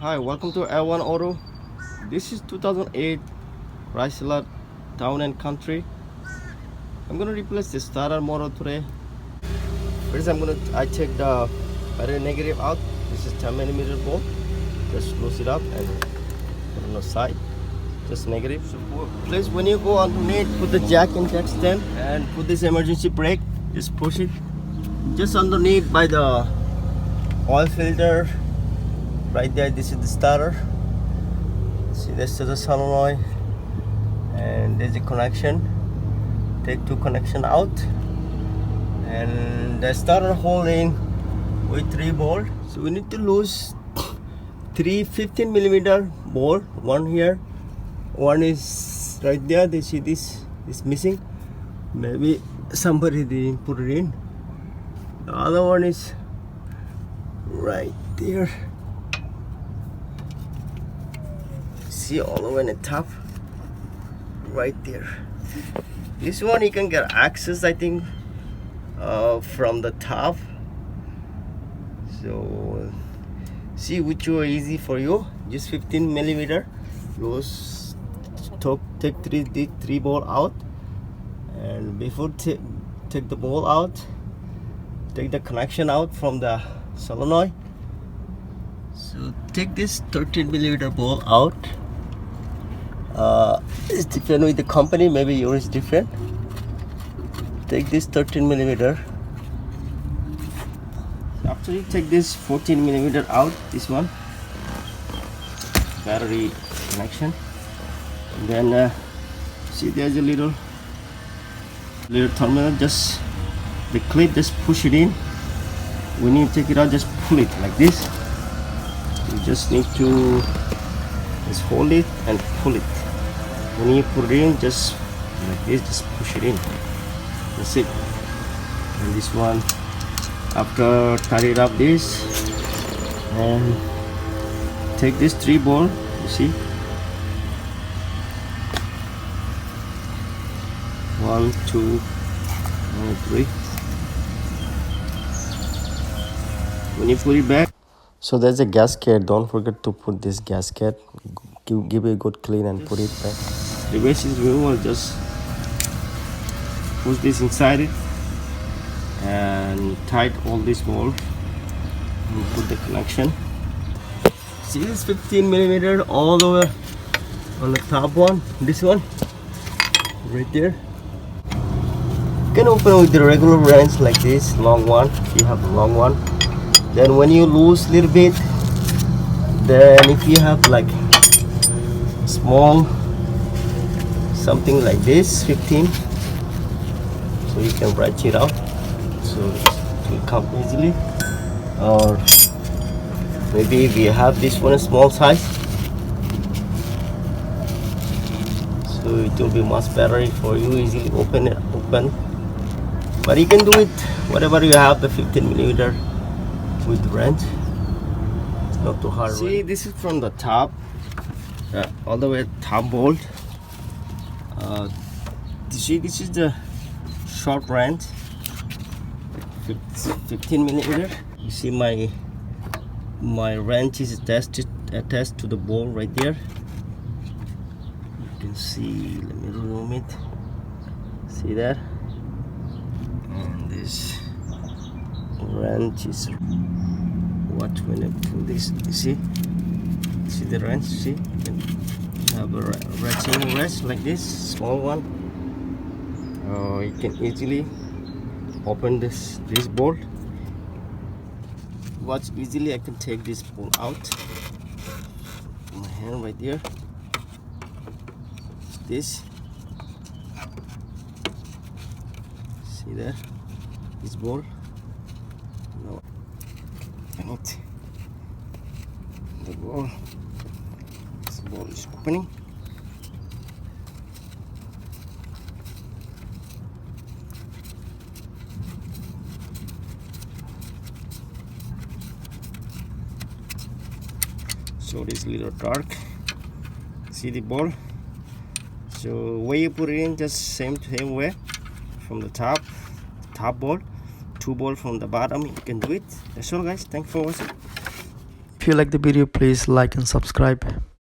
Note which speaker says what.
Speaker 1: Hi, welcome to L1 Auto. This is 2008 Chrysler Town and Country. I'm gonna replace the starter motor today. First, I take the battery negative out. This is 10mm bolt. Just close it up and put on the side. Just negative. So please, when you go underneath, put the jack and jack stand and put this emergency brake. Just push it. Just underneath by the oil filter. Right there, this is the starter. See, this is the solenoid, and there's a connection. Take two connection out, and the starter holding with 3 bolt. So we need to lose three 15mm bolt. One here, one is right there. They see this is missing. Maybe somebody didn't put it in. The other one is right there. See all the way in the top, right there. This one you can get access, I think, from the top. So see which one easy for you. Just 15mm. Lose, take three ball out, and before take the ball out, take the connection out from the solenoid. So take this 13mm ball out. It's different with the company, maybe yours is different. Take this 13mm. After you take this 14mm out, this one battery connection, and then see there's a little terminal. Just the clip, just push it in. When you take it out, just pull it like this. You just need to just hold it and pull it. When you put it in, just like this, just push it in. That's it. And this one, after tie it up this, and take this 3 ball, you see, 1, 2, 3. When you put it back, so there's a gasket. Don't forget to put this gasket. Give it a good clean and put it back. The base is removable. Just push this inside it and tight all this bolt and put the connection. See this 15mm all the way on the top one. This one right there. You can open with the regular wrench like this, long one. If you have a long one, then when you lose a little bit, then if you have like small something like this 15, so you can branch it out, so it will come easily. Or maybe if you have this one small size, so it will be much better for you, easily open. But you can do it whatever you have, the 15mm with the wrench. It's not too hard. See, this is from the top, all the way top bolt. You see, this is the short wrench, 15mm. You see my wrench is attached to the bolt right there. You can see, let me zoom it. See that? And this wrench is, watch when I pull this, you see the wrench. See, you have a ratcheting wrench like this, small one. You can easily open this bolt. Watch, easily I can take this bolt out. My hand right there. This, see that? This bolt. No, and it. The bolt. This bolt is opening. So this little dark. See the ball. So where you put it in, just same way from the top ball, 2 ball from the bottom. You can do it. That's all, guys. Thanks for watching.
Speaker 2: If you like the video, please like and subscribe.